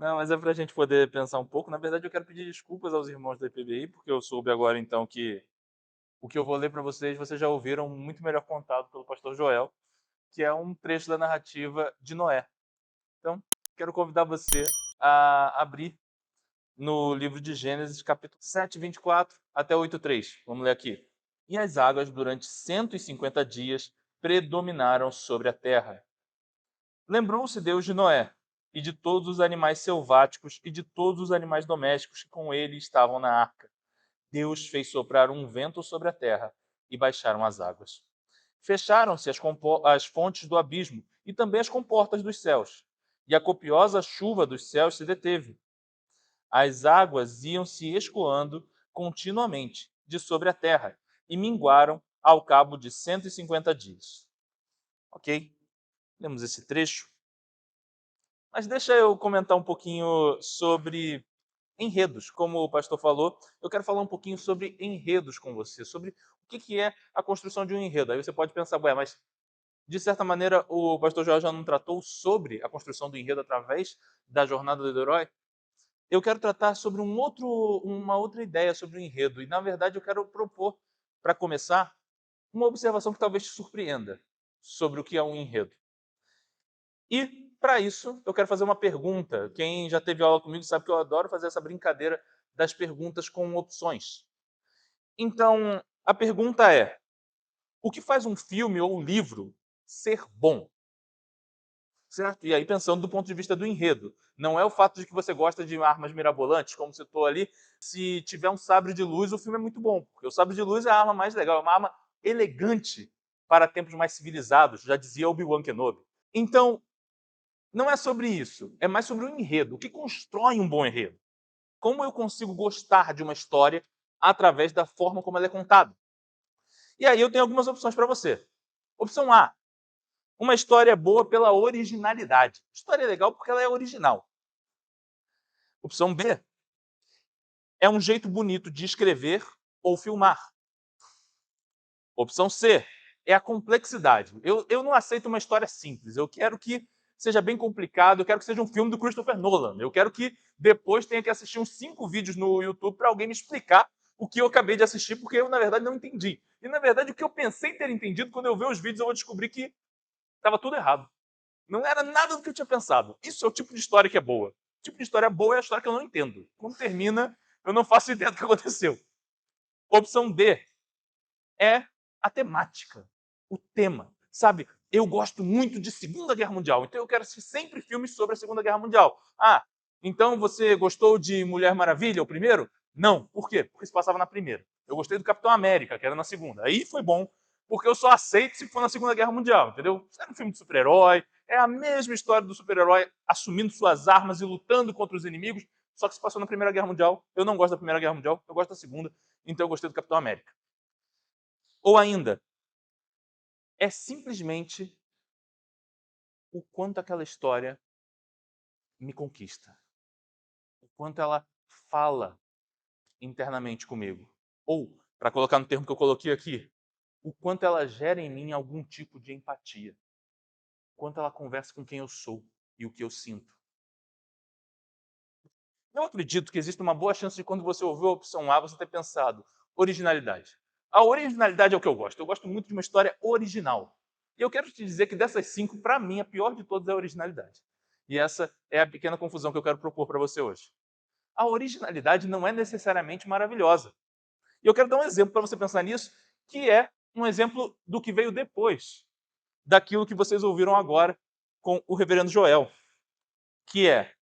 Não, mas é para a gente poder pensar um pouco. Na verdade, eu quero pedir desculpas aos irmãos da IPBI, porque eu soube agora então que o que eu vou ler para vocês já ouviram muito melhor contado pelo pastor Joel, que é um trecho da narrativa de Noé. Então, quero convidar você a abrir no livro de Gênesis, capítulo 7, 24 até 8:3. Vamos ler aqui. E as águas durante 150 dias predominaram sobre a terra. Lembrou-se Deus de Noé e de todos os animais selváticos e de todos os animais domésticos que com ele estavam na arca. Deus fez soprar um vento sobre a terra e baixaram as águas. Fecharam-se as fontes do abismo e também as comportas dos céus, e a copiosa chuva dos céus se deteve. As águas iam se escoando continuamente de sobre a terra e minguaram ao cabo de 150 dias. Ok? Lemos esse trecho. Mas deixa eu comentar um pouquinho sobre enredos. Como o pastor falou, eu quero falar um pouquinho sobre enredos com você, sobre o que é a construção de um enredo. Aí você pode pensar, ué, mas de certa maneira o pastor Joel já não tratou sobre a construção do enredo através da jornada do herói? Eu quero tratar sobre uma outra ideia sobre o enredo. E, na verdade, eu quero propor, para começar, uma observação que talvez te surpreenda sobre o que é um enredo. E, para isso, eu quero fazer uma pergunta. Quem já teve aula comigo sabe que eu adoro fazer essa brincadeira das perguntas com opções. Então, a pergunta é: o que faz um filme ou um livro ser bom? Certo? E aí, pensando do ponto de vista do enredo. Não é o fato de que você gosta de armas mirabolantes, como citou ali. Se tiver um sabre de luz, o filme é muito bom. Porque o sabre de luz é a arma mais legal, é uma arma elegante para tempos mais civilizados, já dizia Obi-Wan Kenobi. Então, não é sobre isso, é mais sobre o enredo. O que constrói um bom enredo? Como eu consigo gostar de uma história através da forma como ela é contada? E aí eu tenho algumas opções para você. Opção A, uma história boa pela originalidade. História é legal porque ela é original. Opção B, é um jeito bonito de escrever ou filmar. Opção C, é a complexidade. Eu não aceito uma história simples. Eu quero que seja bem complicado, eu quero que seja um filme do Christopher Nolan. Eu quero que depois tenha que assistir uns 5 vídeos no YouTube para alguém me explicar o que eu acabei de assistir, porque eu, na verdade, não entendi. E, na verdade, o que eu pensei ter entendido, quando eu ver os vídeos, eu vou descobrir que estava tudo errado. Não era nada do que eu tinha pensado. Isso é o tipo de história que é boa. O tipo de história boa é a história que eu não entendo. Quando termina, eu não faço ideia do que aconteceu. Opção D é a temática, o tema. Sabe, eu gosto muito de Segunda Guerra Mundial, então eu quero assistir sempre filmes sobre a Segunda Guerra Mundial. Ah, então você gostou de Mulher Maravilha, o primeiro? Não. Por quê? Porque se passava na primeira. Eu gostei do Capitão América, que era na segunda. Aí foi bom, porque eu só aceito se for na Segunda Guerra Mundial, entendeu? É um filme de super-herói, é a mesma história do super-herói assumindo suas armas e lutando contra os inimigos, só que se passou na Primeira Guerra Mundial. Eu não gosto da Primeira Guerra Mundial, eu gosto da Segunda, então eu gostei do Capitão América. Ou ainda, é simplesmente o quanto aquela história me conquista, o quanto ela fala internamente comigo. Ou, para colocar no termo que eu coloquei aqui, o quanto ela gera em mim algum tipo de empatia, o quanto ela conversa com quem eu sou e o que eu sinto. Eu acredito que existe uma boa chance de, quando você ouviu a opção A, você ter pensado originalidade. A originalidade é o que eu gosto. Eu gosto muito de uma história original. E eu quero te dizer que dessas 5, para mim, a pior de todas é a originalidade. E essa é a pequena confusão que eu quero propor para você hoje. A originalidade não é necessariamente maravilhosa. E eu quero dar um exemplo para você pensar nisso, que é um exemplo do que veio depois daquilo que vocês ouviram agora com o reverendo Joel, que é: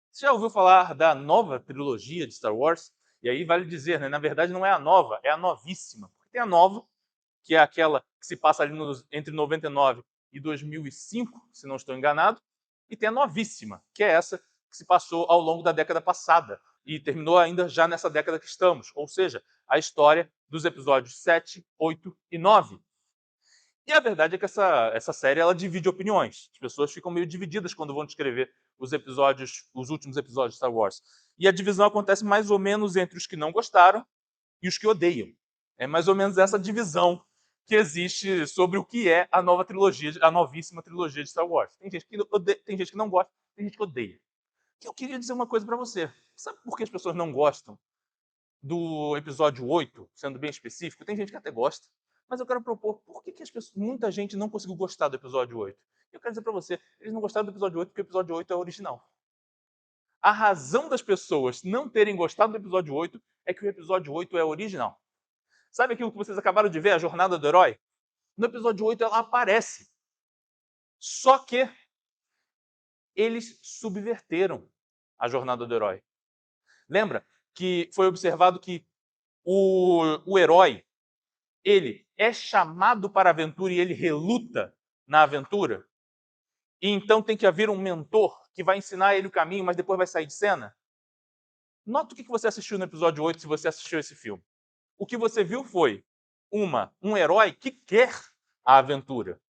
você já ouviu falar da nova trilogia de Star Wars? E aí vale dizer, né, na verdade não é a nova, é a novíssima. Porque tem a nova, que é aquela que se passa ali entre 99 e 2005, se não estou enganado, e tem a novíssima, que é essa que se passou ao longo da década passada e terminou ainda já nessa década que estamos, ou seja, a história dos episódios 7, 8 e 9. E a verdade é que essa série ela divide opiniões. As pessoas ficam meio divididas quando vão descrever os últimos episódios de Star Wars. E a divisão acontece mais ou menos entre os que não gostaram e os que odeiam. É mais ou menos essa divisão que existe sobre o que é a nova trilogia, a novíssima trilogia de Star Wars. Tem gente que tem gente que não gosta, tem gente que odeia. Eu queria dizer uma coisa para você. Sabe por que as pessoas não gostam do episódio 8, sendo bem específico? Tem gente que até gosta, mas eu quero propor por que muita gente não conseguiu gostar do episódio 8. Eu quero dizer para você, eles não gostaram do episódio 8 porque o episódio 8 é original. A razão das pessoas não terem gostado do episódio 8 é que o episódio 8 é original. Sabe aquilo que vocês acabaram de ver, a jornada do herói? No episódio 8 ela aparece. Só que eles subverteram a jornada do herói. Lembra que foi observado que o herói, ele é chamado para a aventura e ele reluta na aventura? E então tem que haver um mentor que vai ensinar ele o caminho, mas depois vai sair de cena? Nota o que você assistiu no episódio 8 se você assistiu esse filme. O que você viu foi um herói que quer a aventura.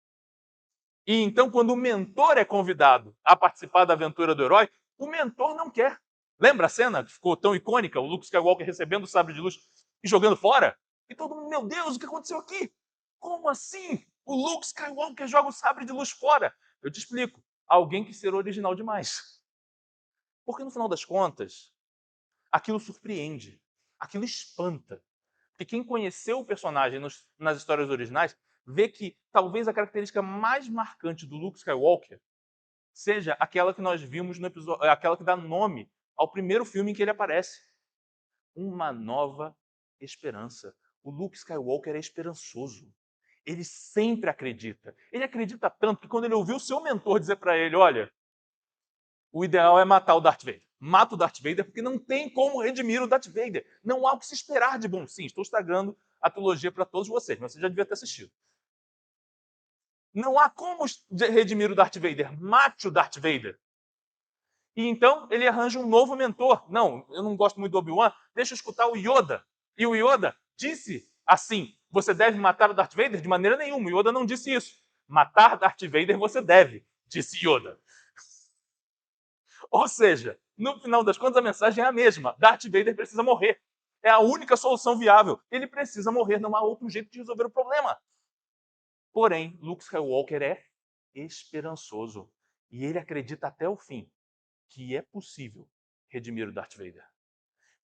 E então, quando o mentor é convidado a participar da aventura do herói, o mentor não quer. Lembra a cena que ficou tão icônica? O Luke Skywalker recebendo o sabre de luz e jogando fora? E todo mundo, meu Deus, o que aconteceu aqui? Como assim? O Luke Skywalker joga o sabre de luz fora? Eu te explico. Alguém quis ser original demais. Porque no final das contas, aquilo surpreende, aquilo espanta. Porque quem conheceu o personagem nas histórias originais vê que talvez a característica mais marcante do Luke Skywalker seja aquela que nós vimos no episódio, aquela que dá nome ao primeiro filme em que ele aparece. Uma nova esperança. O Luke Skywalker é esperançoso. Ele sempre acredita. Ele acredita tanto que quando ele ouviu o seu mentor dizer para ele, olha, o ideal é matar o Darth Vader. Mata o Darth Vader porque não tem como redimir o Darth Vader. Não há o que se esperar de bom. Sim, estou estragando a trilogia para todos vocês, mas você já devia ter assistido. Não há como redimir o Darth Vader. Mate o Darth Vader. E então ele arranja um novo mentor. Não, eu não gosto muito do Obi-Wan, deixa eu escutar o Yoda. E o Yoda disse assim, você deve matar o Darth Vader? De maneira nenhuma, o Yoda não disse isso. Matar Darth Vader você deve, disse Yoda. Ou seja, no final das contas a mensagem é a mesma. Darth Vader precisa morrer. É a única solução viável. Ele precisa morrer, não há outro jeito de resolver o problema. Porém, Luke Skywalker é esperançoso. E ele acredita até o fim que é possível redimir o Darth Vader.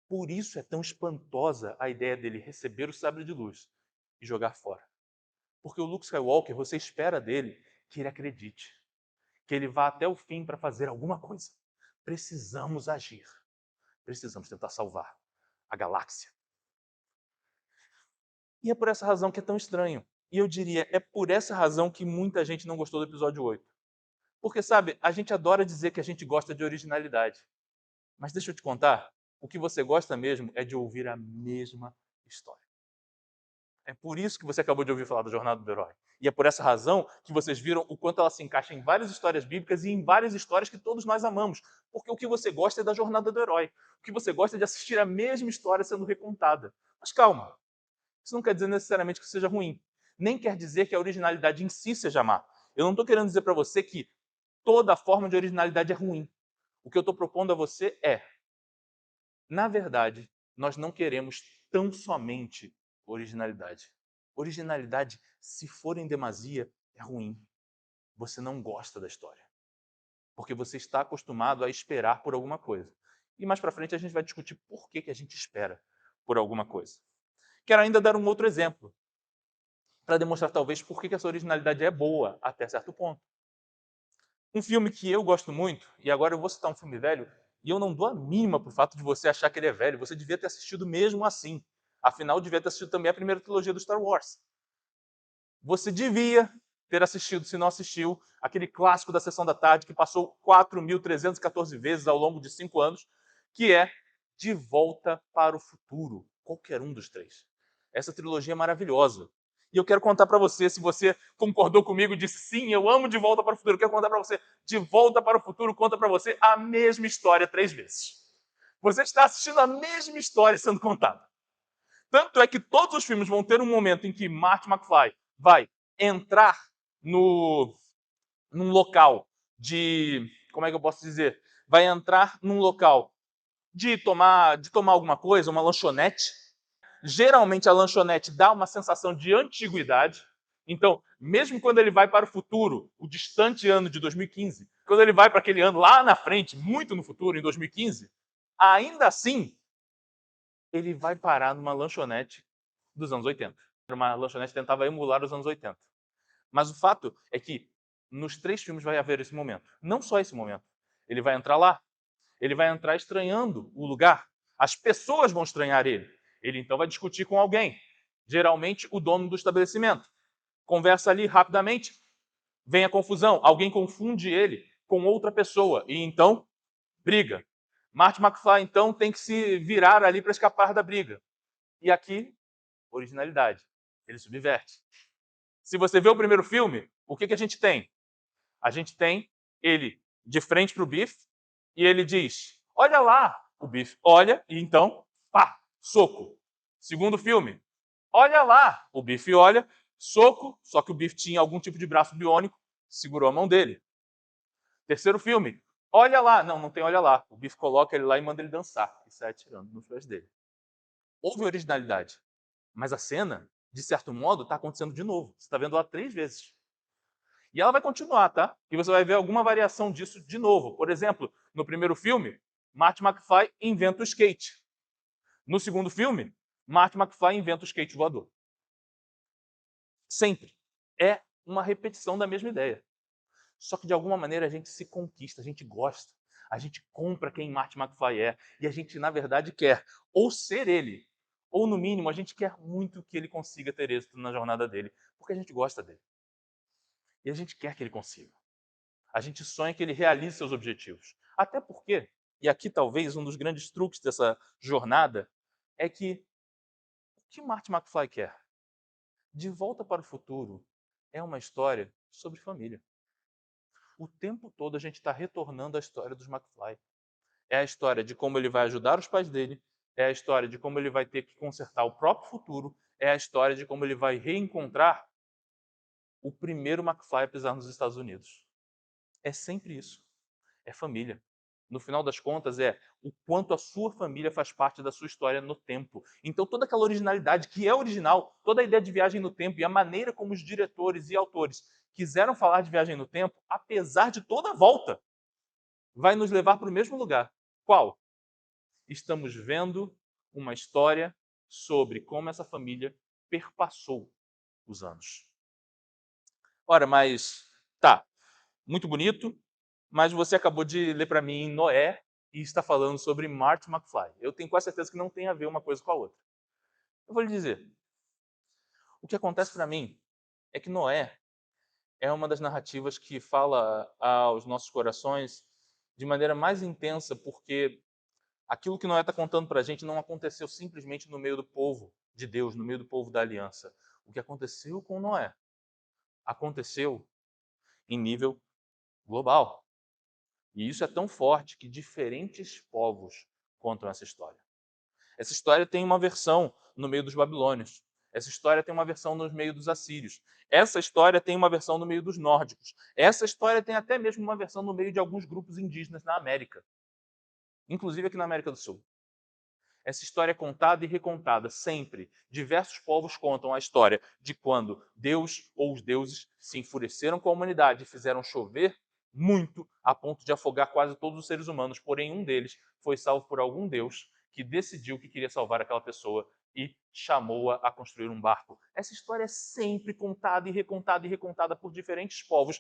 Por isso é tão espantosa a ideia dele receber o sabre de luz e jogar fora. Porque o Luke Skywalker, você espera dele que ele acredite, que ele vá até o fim para fazer alguma coisa. Precisamos agir. Precisamos tentar salvar a galáxia. E é por essa razão que é tão estranho. E eu diria, é por essa razão que muita gente não gostou do episódio 8. Porque, sabe, a gente adora dizer que a gente gosta de originalidade. Mas deixa eu te contar, o que você gosta mesmo é de ouvir a mesma história. É por isso que você acabou de ouvir falar da jornada do herói. E é por essa razão que vocês viram o quanto ela se encaixa em várias histórias bíblicas e em várias histórias que todos nós amamos. Porque o que você gosta é da jornada do herói. O que você gosta é de assistir a mesma história sendo recontada. Mas calma, isso não quer dizer necessariamente que seja ruim. Nem quer dizer que a originalidade em si seja má. Eu não estou querendo dizer para você que toda forma de originalidade é ruim. O que eu estou propondo a você é, na verdade, nós não queremos tão somente originalidade. Originalidade, se for em demasia, é ruim. Você não gosta da história. Porque você está acostumado a esperar por alguma coisa. E mais para frente a gente vai discutir por que a gente espera por alguma coisa. Quero ainda dar um outro exemplo, para demonstrar talvez por que essa originalidade é boa até certo ponto. Um filme que eu gosto muito, e agora eu vou citar um filme velho, e eu não dou a mínima pro fato de você achar que ele é velho, você devia ter assistido mesmo assim. Afinal, devia ter assistido também a primeira trilogia do Star Wars. Você devia ter assistido, se não assistiu, aquele clássico da Sessão da Tarde que passou 4.314 vezes ao longo de 5 anos, que é De Volta para o Futuro. Qualquer um dos três. Essa trilogia é maravilhosa. E eu quero contar para você, se você concordou comigo e disse sim, eu amo De Volta para o Futuro, eu quero contar para você, De Volta para o Futuro conta para você a mesma história 3 vezes. Você está assistindo a mesma história sendo contada. Tanto é que todos os filmes vão ter um momento em que Marty McFly vai entrar num local de, como é que eu posso dizer? Vai entrar num local de tomar alguma coisa, uma lanchonete. Geralmente a lanchonete dá uma sensação de antiguidade. Então, mesmo quando ele vai para o futuro, o distante ano de 2015, quando ele vai para aquele ano lá na frente, muito no futuro, em 2015, ainda assim, ele vai parar numa lanchonete dos anos 80. Uma lanchonete que tentava emular os anos 80. Mas o fato é que nos 3 filmes vai haver esse momento. Não só esse momento. Ele vai entrar lá, ele vai entrar estranhando o lugar. As pessoas vão estranhar ele. Ele então vai discutir com alguém, geralmente o dono do estabelecimento. Conversa ali rapidamente, vem a confusão, alguém confunde ele com outra pessoa e então briga. Marty McFly então tem que se virar ali para escapar da briga. E aqui, originalidade. Ele subverte. Se você vê o primeiro filme, o que a gente tem? A gente tem ele de frente para o Biff e ele diz: Olha lá! O Biff olha e então, pá, soco. Segundo filme, olha lá! O Biff olha, soco, só que o Biff tinha algum tipo de braço biônico, segurou a mão dele. Terceiro filme, olha lá! Não, não tem olha lá. O Biff coloca ele lá e manda ele dançar e sai atirando nos pés dele. Houve originalidade, mas a cena, de certo modo, está acontecendo de novo. Você está vendo lá 3 vezes. E ela vai continuar, tá? E você vai ver alguma variação disso de novo. Por exemplo, no primeiro filme, Marty McFly inventa o skate. No segundo filme, Marty McFly inventa o skate voador. Sempre. É uma repetição da mesma ideia. Só que de alguma maneira a gente se conquista, a gente gosta. A gente compra quem Marty McFly é. E a gente, na verdade, quer ou ser ele, ou no mínimo, a gente quer muito que ele consiga ter êxito na jornada dele. Porque a gente gosta dele. E a gente quer que ele consiga. A gente sonha que ele realize seus objetivos. Até porque, e aqui talvez um dos grandes truques dessa jornada, é que o que Marty McFly quer? De Volta para o Futuro é uma história sobre família. O tempo todo a gente está retornando à história dos McFly. É a história de como ele vai ajudar os pais dele, é a história de como ele vai ter que consertar o próprio futuro, é a história de como ele vai reencontrar o primeiro McFly a pisar nos Estados Unidos. É sempre isso. É família. No final das contas, é o quanto a sua família faz parte da sua história no tempo. Então, toda aquela originalidade que é original, toda a ideia de viagem no tempo e a maneira como os diretores e autores quiseram falar de viagem no tempo, apesar de toda a volta, vai nos levar para o mesmo lugar. Qual? Estamos vendo uma história sobre como essa família perpassou os anos. Ora, mas tá, muito bonito, mas você acabou de ler para mim Noé e está falando sobre Marty McFly. Eu tenho quase certeza que não tem a ver uma coisa com a outra. Eu vou lhe dizer, o que acontece para mim é que Noé é uma das narrativas que fala aos nossos corações de maneira mais intensa, porque aquilo que Noé está contando para a gente não aconteceu simplesmente no meio do povo de Deus, no meio do povo da aliança. O que aconteceu com Noé aconteceu em nível global. E isso é tão forte que diferentes povos contam essa história. Essa história tem uma versão no meio dos babilônios. Essa história tem uma versão no meio dos assírios. Essa história tem uma versão no meio dos nórdicos. Essa história tem até mesmo uma versão no meio de alguns grupos indígenas na América, inclusive aqui na América do Sul. Essa história é contada e recontada sempre. Diversos povos contam a história de quando Deus ou os deuses se enfureceram com a humanidade e fizeram chover muito a ponto de afogar quase todos os seres humanos, porém um deles foi salvo por algum Deus que decidiu que queria salvar aquela pessoa e chamou-a a construir um barco. Essa história é sempre contada e recontada por diferentes povos.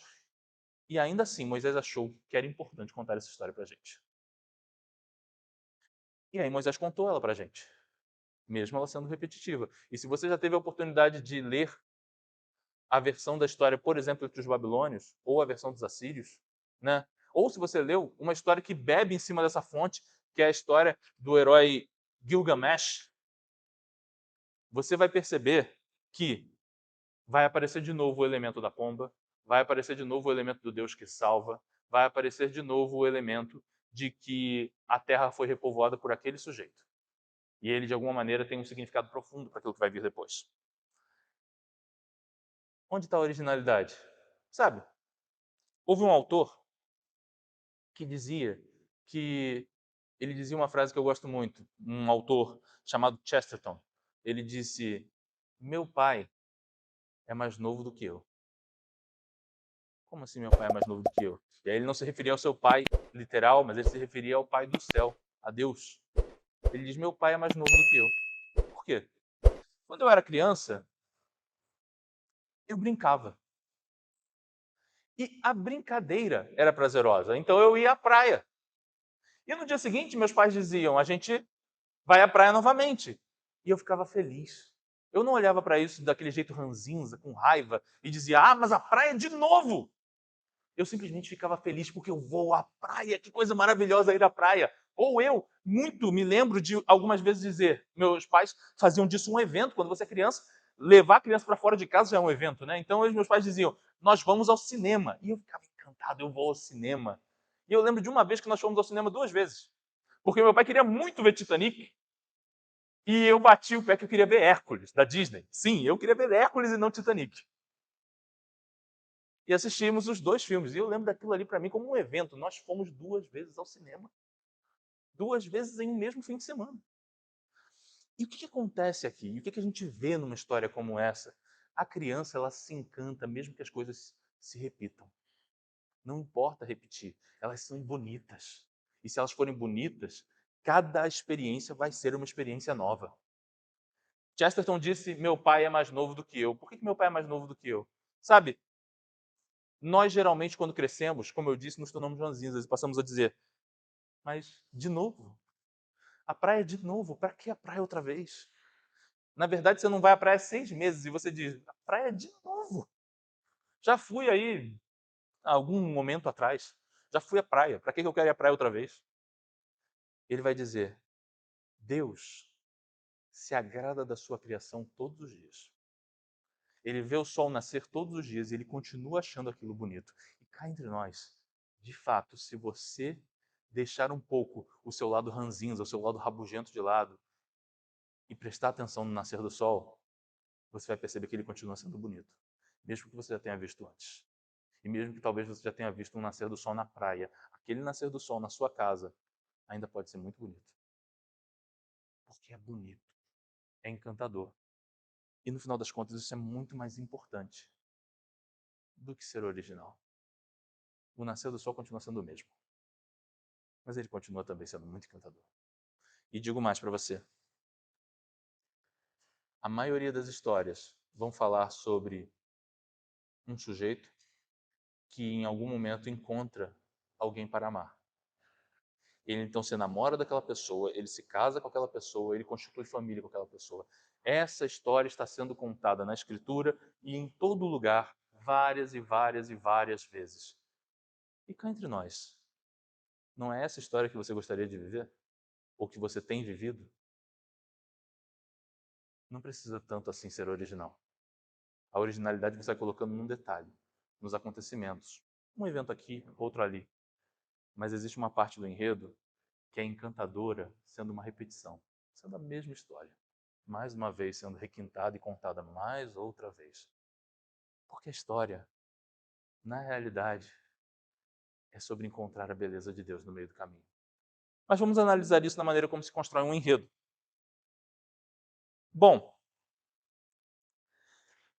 E ainda assim, Moisés achou que era importante contar essa história para a gente. E aí Moisés contou ela para a gente, mesmo ela sendo repetitiva. E se você já teve a oportunidade de ler a versão da história, por exemplo, entre os babilônios, ou a versão dos assírios, né? Ou se você leu uma história que bebe em cima dessa fonte, que é a história do herói Gilgamesh, você vai perceber que vai aparecer de novo o elemento da pomba, vai aparecer de novo o elemento do Deus que salva, vai aparecer de novo o elemento de que a terra foi repovoada por aquele sujeito. E ele, de alguma maneira, tem um significado profundo para aquilo que vai vir depois. Onde está a originalidade? Sabe, houve um autor que dizia que... Ele dizia uma frase que eu gosto muito, um autor chamado Chesterton. Ele disse: meu pai é mais novo do que eu. Como assim meu pai é mais novo do que eu? E aí ele não se referia ao seu pai literal, mas ele se referia ao pai do céu, a Deus. Ele diz, meu pai é mais novo do que eu. Por quê? Quando eu era criança, eu brincava. E a brincadeira era prazerosa. Então eu ia à praia. E no dia seguinte, meus pais diziam, a gente vai à praia novamente. E eu ficava feliz. Eu não olhava para isso daquele jeito ranzinza, com raiva, e dizia, ah, mas a praia de novo! Eu simplesmente ficava feliz porque eu vou à praia, que coisa maravilhosa ir à praia. Ou eu, muito me lembro de algumas vezes dizer, meus pais faziam disso um evento, quando você é criança, levar a criança para fora de casa já é um evento, né? Então meus pais diziam, nós vamos ao cinema. E eu ficava encantado, eu vou ao cinema. E eu lembro de uma vez que nós fomos ao cinema 2 vezes. Porque meu pai queria muito ver Titanic, e eu bati o pé que eu queria ver Hércules, da Disney. Sim, eu queria ver Hércules e não Titanic. E assistimos os 2 filmes. E eu lembro daquilo ali para mim como um evento. Nós fomos 2 vezes ao cinema. 2 vezes em um mesmo fim de semana. E o que acontece aqui? E o que a gente vê numa história como essa? A criança, ela se encanta mesmo que as coisas se repitam. Não importa repetir, elas são bonitas. E se elas forem bonitas, cada experiência vai ser uma experiência nova. Chesterton disse, meu pai é mais novo do que eu. Por que meu pai é mais novo do que eu? Sabe, nós geralmente quando crescemos, como eu disse, nos tornamos ranzinzas e passamos a dizer, mas de novo? A praia de novo? Para que a praia outra vez? Na verdade, você não vai à praia há 6 meses e você diz, a praia de novo? Já fui aí algum momento atrás. Já fui à praia. Para que eu quero ir à praia outra vez? Ele vai dizer, Deus se agrada da sua criação todos os dias. Ele vê o sol nascer todos os dias e ele continua achando aquilo bonito. E cá entre nós, de fato, se você deixar um pouco o seu lado ranzinza, o seu lado rabugento de lado e prestar atenção no nascer do sol, você vai perceber que ele continua sendo bonito, mesmo que você já tenha visto antes. E mesmo que talvez você já tenha visto um nascer do sol na praia, aquele nascer do sol na sua casa ainda pode ser muito bonito. Porque é bonito, é encantador. E no final das contas, isso é muito mais importante do que ser original. O nascer do sol continua sendo o mesmo, mas ele continua também sendo muito encantador. E digo mais para você: a maioria das histórias vão falar sobre um sujeito que em algum momento encontra alguém para amar. Ele então se namora daquela pessoa, ele se casa com aquela pessoa, ele constitui família com aquela pessoa. Essa história está sendo contada na Escritura e em todo lugar, várias e várias e várias vezes. E cá entre nós, não é essa história que você gostaria de viver? Ou que você tem vivido? Não precisa tanto assim ser original. A originalidade você vai colocando num detalhe, nos acontecimentos. Um evento aqui, outro ali. Mas existe uma parte do enredo que é encantadora, sendo uma repetição, sendo a mesma história, mais uma vez sendo requintada e contada mais outra vez. Porque a história, na realidade, é sobre encontrar a beleza de Deus no meio do caminho. Mas vamos analisar isso na maneira como se constrói um enredo. Bom,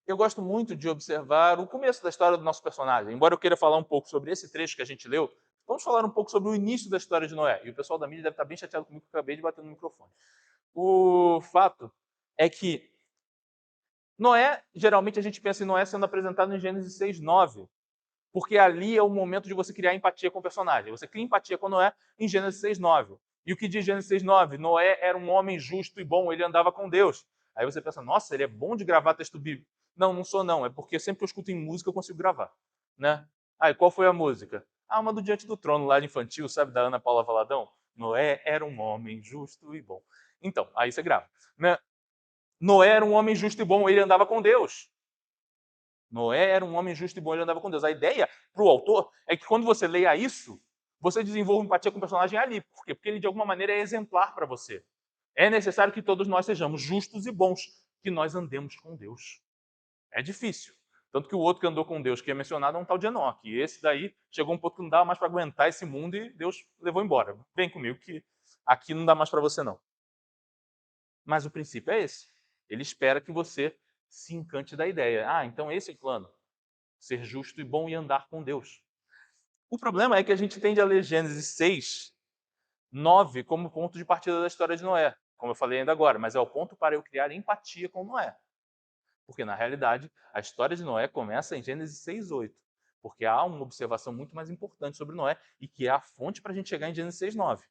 eu gosto muito de observar o começo da história do nosso personagem. Embora eu queira falar um pouco sobre esse trecho que a gente leu, vamos falar um pouco sobre o início da história de Noé. E o pessoal da mídia deve estar bem chateado comigo que eu acabei de bater no microfone. O fato é que Noé, geralmente a gente pensa em Noé sendo apresentado em Gênesis 6:9, porque ali é o momento de você criar empatia com o personagem. Você cria empatia com Noé em Gênesis 6:9. E o que diz Gênesis 6:9? Noé era um homem justo e bom, ele andava com Deus. Aí você pensa, nossa, ele é bom de gravar texto bíblico. Não, não sou não, é porque sempre que eu escuto em música eu consigo gravar, né? Aí, qual foi a música? Ah, uma do Diante do Trono, lá de infantil, sabe, da Ana Paula Valadão? Noé era um homem justo e bom. Então, aí você grava, né? Noé era um homem justo e bom, ele andava com Deus. Noé era um homem justo e bom, ele andava com Deus. A ideia para o autor é que quando você leia isso, você desenvolva empatia com o personagem ali. Por quê? Porque ele, de alguma maneira, é exemplar para você. É necessário que todos nós sejamos justos e bons, que nós andemos com Deus. É difícil. Tanto que o outro que andou com Deus, que é mencionado, é um tal de Enoque. E esse daí chegou um ponto que não dava mais para aguentar esse mundo e Deus levou embora. Vem comigo que aqui não dá mais para você não. Mas o princípio é esse. Ele espera que você se encante da ideia. Ah, então esse é o plano. Ser justo e bom e andar com Deus. O problema é que a gente tende a ler Gênesis 6, 9 como ponto de partida da história de Noé, como eu falei ainda agora, mas é o ponto para eu criar empatia com Noé. Porque, na realidade, a história de Noé começa em Gênesis 6:8, porque há uma observação muito mais importante sobre Noé e que é a fonte para a gente chegar em Gênesis 6:9.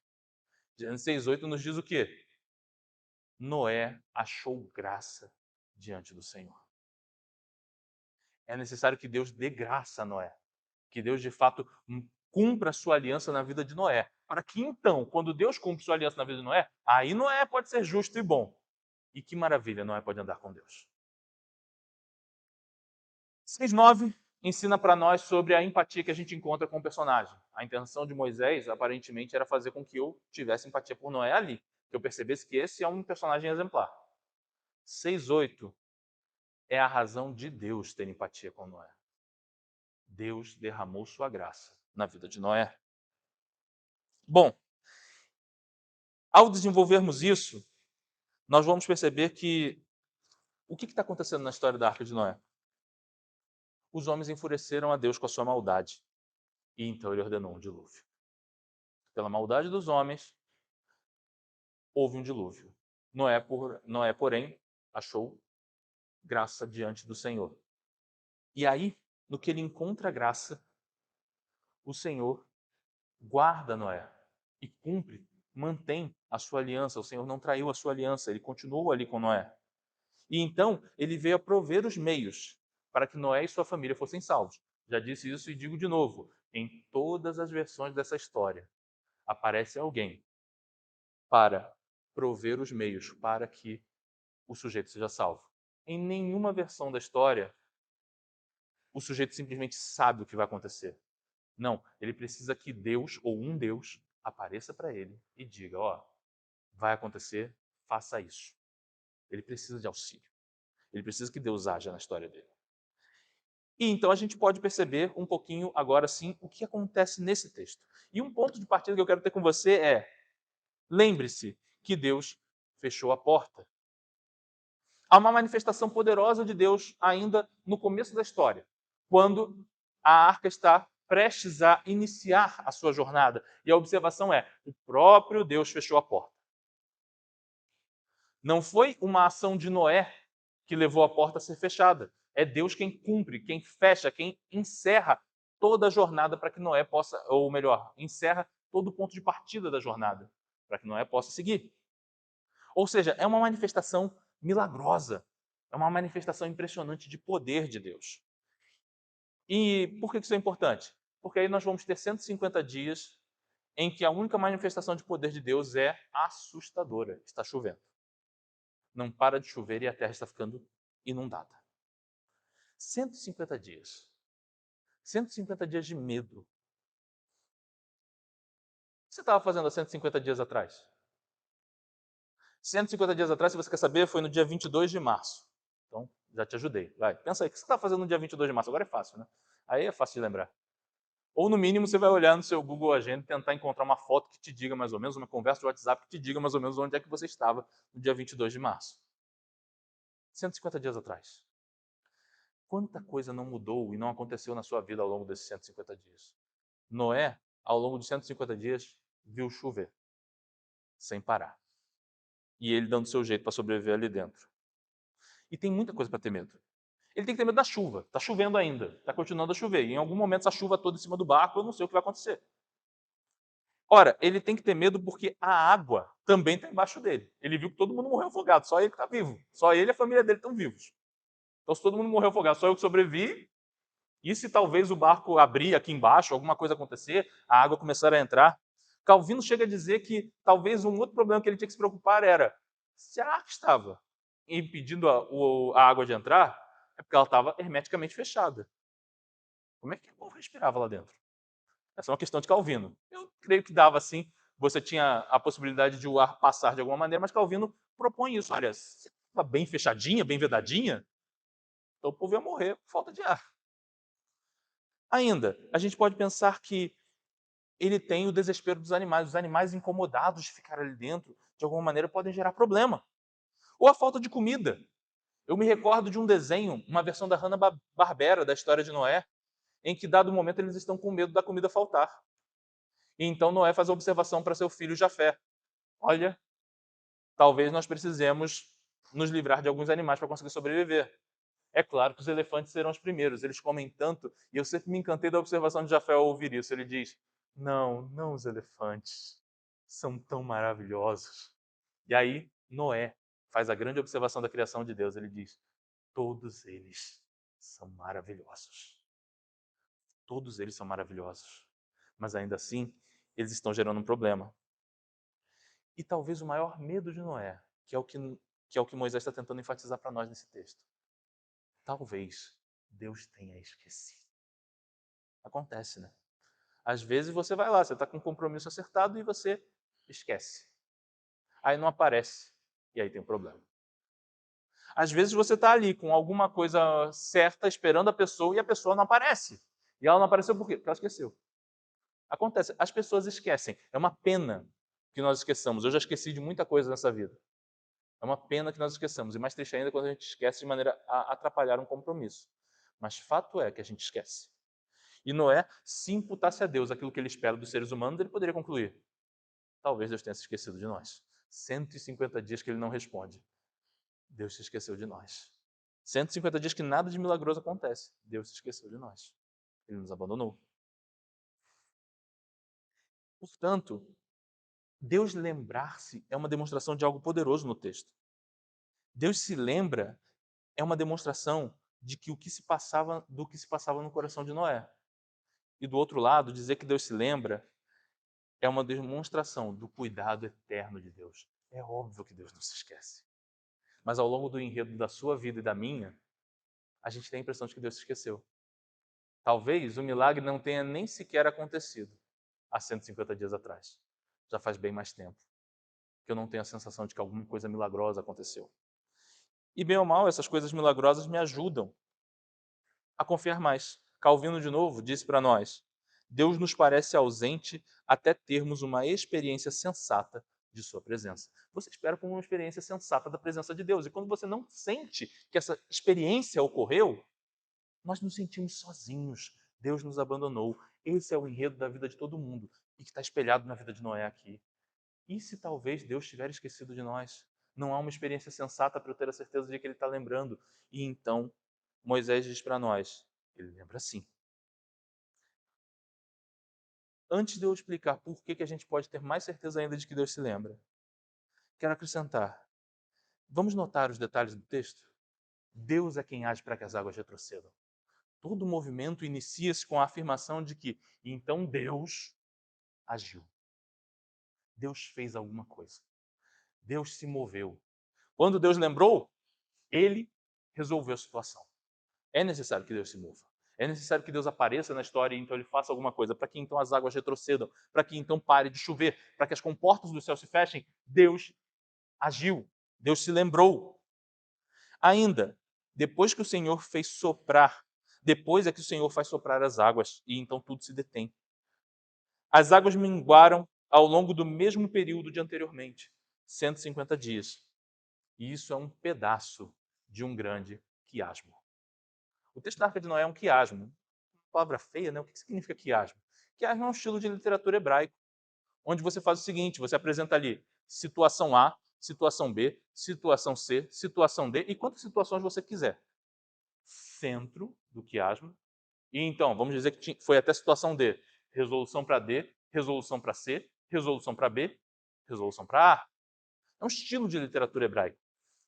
Gênesis 6:8 nos diz o quê? Noé achou graça diante do Senhor. É necessário que Deus dê graça a Noé, que Deus, de fato, cumpra a sua aliança na vida de Noé, para que então, quando Deus cumpre sua aliança na vida de Noé, aí Noé pode ser justo e bom. E que maravilha, Noé pode andar com Deus. 6:9 ensina para nós sobre a empatia que a gente encontra com o personagem. A intenção de Moisés, aparentemente, era fazer com que eu tivesse empatia por Noé ali, que eu percebesse que esse é um personagem exemplar. 6:8 é a razão de Deus ter empatia com Noé. Deus derramou sua graça na vida de Noé. Bom, ao desenvolvermos isso, nós vamos perceber que o que está acontecendo na história da Arca de Noé? Os homens enfureceram a Deus com a sua maldade, e então ele ordenou um dilúvio. Pela maldade dos homens, houve um dilúvio. Noé, porém, achou graça diante do Senhor. E aí, no que ele encontra graça, o Senhor guarda Noé e cumpre, mantém a sua aliança. O Senhor não traiu a sua aliança, ele continuou ali com Noé. E então, ele veio a prover os meios para que Noé e sua família fossem salvos. Já disse isso e digo de novo, em todas as versões dessa história, aparece alguém para prover os meios para que o sujeito seja salvo. Em nenhuma versão da história, o sujeito simplesmente sabe o que vai acontecer. Não, ele precisa que Deus, ou um Deus, apareça para ele e diga, ó, vai acontecer, faça isso. Ele precisa de auxílio. Ele precisa que Deus haja na história dele. E então a gente pode perceber um pouquinho agora sim o que acontece nesse texto. E um ponto de partida que eu quero ter com você é, lembre-se que Deus fechou a porta. Há uma manifestação poderosa de Deus ainda no começo da história, quando a arca está prestes a iniciar a sua jornada. E a observação é: o próprio Deus fechou a porta. Não foi uma ação de Noé que levou a porta a ser fechada. É Deus quem cumpre, quem fecha, quem encerra toda a jornada para que Noé possa, ou melhor, encerra todo o ponto de partida da jornada, para que Noé possa seguir. Ou seja, é uma manifestação milagrosa, é uma manifestação impressionante de poder de Deus. E por que isso é importante? Porque aí nós vamos ter 150 dias em que a única manifestação de poder de Deus é assustadora. Está chovendo. Não para de chover e a terra está ficando inundada. 150 dias. 150 dias de medo. O que você estava fazendo há 150 dias atrás? 150 dias atrás, se você quer saber, foi no dia 22 de março. Então, já te ajudei. Vai, pensa aí, o que você está fazendo no dia 22 de março? Agora é fácil, né? Aí é fácil de lembrar. Ou, no mínimo, você vai olhar no seu Google Agenda e tentar encontrar uma foto que te diga mais ou menos, uma conversa de WhatsApp que te diga mais ou menos onde é que você estava no dia 22 de março. 150 dias atrás. Quanta coisa não mudou e não aconteceu na sua vida ao longo desses 150 dias? Noé, ao longo de 150 dias, viu chover, sem parar. E ele dando seu jeito para sobreviver ali dentro. E tem muita coisa para ter medo. Ele tem que ter medo da chuva. Está chovendo ainda, está continuando a chover. E em algum momento essa chuva toda em cima do barco, eu não sei o que vai acontecer. Ora, ele tem que ter medo porque a água também está embaixo dele. Ele viu que todo mundo morreu afogado, só ele que está vivo. Só ele e a família dele estão vivos. Então, se todo mundo morreu afogado, só eu que sobrevivi. E se talvez o barco abrir aqui embaixo, alguma coisa acontecer, a água começar a entrar? Calvino chega a dizer que talvez um outro problema que ele tinha que se preocupar era se a arca estava impedindo a água de entrar, é porque ela estava hermeticamente fechada. Como é que o povo respirava lá dentro? Essa é uma questão de Calvino. Eu creio que dava sim, você tinha a possibilidade de o ar passar de alguma maneira, mas Calvino propõe isso. Olha, se estava bem fechadinha, bem vedadinha, então o povo ia morrer por falta de ar. Ainda, a gente pode pensar que ele tem o desespero dos animais. Os animais incomodados de ficar ali dentro, de alguma maneira, podem gerar problema. Ou a falta de comida. Eu me recordo de um desenho, uma versão da Hanna-Barbera, da história de Noé, em que, dado momento, eles estão com medo da comida faltar. E então Noé faz a observação para seu filho Jafé. Olha, talvez nós precisemos nos livrar de alguns animais para conseguir sobreviver. É claro que os elefantes serão os primeiros, eles comem tanto, e eu sempre me encantei da observação de Jafé ao ouvir isso. Ele diz: não, não os elefantes, são tão maravilhosos. E aí, Noé faz a grande observação da criação de Deus. Ele diz: todos eles são maravilhosos. Todos eles são maravilhosos. Mas ainda assim, eles estão gerando um problema. E talvez o maior medo de Noé, que é o que Moisés está tentando enfatizar para nós nesse texto. Talvez Deus tenha esquecido. Acontece, né? Às vezes você vai lá, você está com um compromisso acertado e você esquece. Aí não aparece. E aí tem um problema. Às vezes você está ali com alguma coisa certa, esperando a pessoa, e a pessoa não aparece. E ela não apareceu por quê? Porque ela esqueceu. Acontece, as pessoas esquecem. É uma pena que nós esqueçamos. Eu já esqueci de muita coisa nessa vida. É uma pena que nós esqueçamos. E mais triste ainda quando a gente esquece de maneira a atrapalhar um compromisso. Mas fato é que a gente esquece. E Noé, se imputasse a Deus aquilo que ele espera dos seres humanos, ele poderia concluir: talvez Deus tenha se esquecido de nós. 150 dias que ele não responde. Deus se esqueceu de nós. 150 dias que nada de milagroso acontece. Deus se esqueceu de nós. Ele nos abandonou. Portanto, Deus lembrar-se é uma demonstração de algo poderoso no texto. Deus se lembra é uma demonstração de que do que se passava no coração de Noé. E do outro lado, dizer que Deus se lembra é uma demonstração do cuidado eterno de Deus. É óbvio que Deus não se esquece. Mas ao longo do enredo da sua vida e da minha, a gente tem a impressão de que Deus se esqueceu. Talvez o milagre não tenha nem sequer acontecido há 150 dias atrás. Já faz bem mais tempo que eu não tenho a sensação de que alguma coisa milagrosa aconteceu. E bem ou mal, essas coisas milagrosas me ajudam a confiar mais. Calvino, de novo, disse para nós: Deus nos parece ausente até termos uma experiência sensata de sua presença. Você espera por uma experiência sensata da presença de Deus. E quando você não sente que essa experiência ocorreu, nós nos sentimos sozinhos. Deus nos abandonou. Esse é o enredo da vida de todo mundo e que está espelhado na vida de Noé aqui. E se talvez Deus tiver esquecido de nós? Não há uma experiência sensata para eu ter a certeza de que Ele está lembrando. E então, Moisés diz para nós, Ele lembra sim. Antes de eu explicar por que a gente pode ter mais certeza ainda de que Deus se lembra, quero acrescentar. Vamos notar os detalhes do texto? Deus é quem age para que as águas retrocedam. Todo o movimento inicia-se com a afirmação de que, então Deus agiu. Deus fez alguma coisa. Deus se moveu. Quando Deus lembrou, Ele resolveu a situação. É necessário que Deus se mova. É necessário que Deus apareça na história e então Ele faça alguma coisa, para que então as águas retrocedam, para que então pare de chover, para que as comportas do céu se fechem. Deus agiu. Deus se lembrou. Ainda, depois que o Senhor fez soprar, depois é que o Senhor faz soprar as águas e então tudo se detém. As águas minguaram ao longo do mesmo período de anteriormente, 150 dias. E isso é um pedaço de um grande quiasmo. O texto da Arca de Noé é um quiasmo. Uma palavra feia, né? O que significa quiasmo? Quiasmo é um estilo de literatura hebraico, onde você faz o seguinte, você apresenta ali situação A, situação B, situação C, situação D, e quantas situações você quiser. Centro do quiasmo. E então, vamos dizer que foi até a situação D. Resolução para D, resolução para C, resolução para B, resolução para A. É um estilo de literatura hebraica.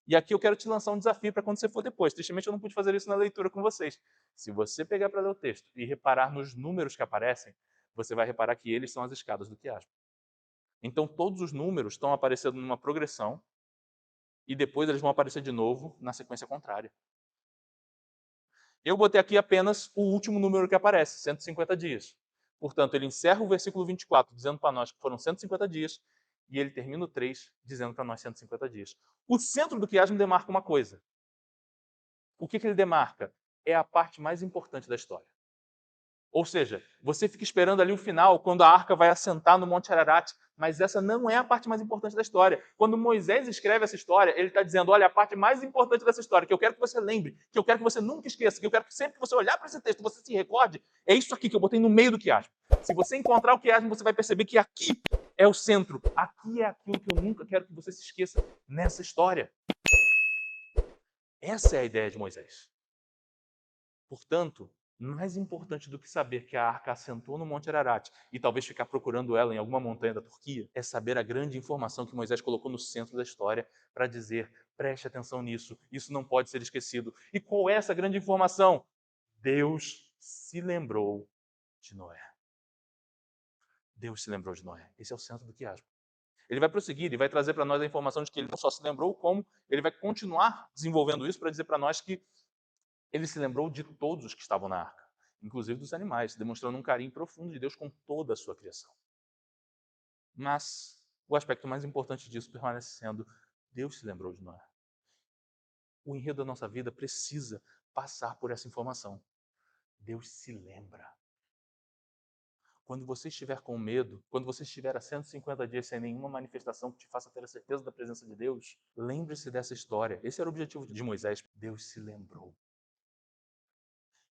E aqui eu quero te lançar um desafio para quando você for depois. Tristemente eu não pude fazer isso na leitura com vocês. Se você pegar para ler o texto e reparar nos números que aparecem, você vai reparar que eles são as escadas do quiasmo. Então todos os números estão aparecendo numa progressão e depois eles vão aparecer de novo na sequência contrária. Eu botei aqui apenas o último número que aparece, 150 dias. Portanto, ele encerra o versículo 24 dizendo para nós que foram 150 dias e ele termina o 3 dizendo para nós 150 dias. O centro do quiasmo demarca uma coisa. O que ele demarca? É a parte mais importante da história. Ou seja, você fica esperando ali o final, quando a arca vai assentar no Monte Ararat, mas essa não é a parte mais importante da história. Quando Moisés escreve essa história, ele está dizendo, olha, a parte mais importante dessa história, que eu quero que você lembre, que eu quero que você nunca esqueça, que eu quero que sempre que você olhar para esse texto, você se recorde, é isso aqui que eu botei no meio do quiasmo. Se você encontrar o quiasmo, você vai perceber que aqui é o centro. Aqui é aquilo que eu nunca quero que você se esqueça nessa história. Essa é a ideia de Moisés. Portanto, mais importante do que saber que a arca assentou no Monte Ararat e talvez ficar procurando ela em alguma montanha da Turquia, é saber a grande informação que Moisés colocou no centro da história para dizer, preste atenção nisso, isso não pode ser esquecido. E qual é essa grande informação? Deus se lembrou de Noé. Deus se lembrou de Noé. Esse é o centro do quiasmo. Ele vai prosseguir e vai trazer para nós a informação de que ele não só se lembrou, como ele vai continuar desenvolvendo isso para dizer para nós que ele se lembrou de todos os que estavam na arca, inclusive dos animais, demonstrando um carinho profundo de Deus com toda a sua criação. Mas o aspecto mais importante disso permanece sendo Deus se lembrou de Noé. O enredo da nossa vida precisa passar por essa informação. Deus se lembra. Quando você estiver com medo, quando você estiver há 150 dias sem nenhuma manifestação que te faça ter a certeza da presença de Deus, lembre-se dessa história. Esse era o objetivo de Moisés. Deus se lembrou.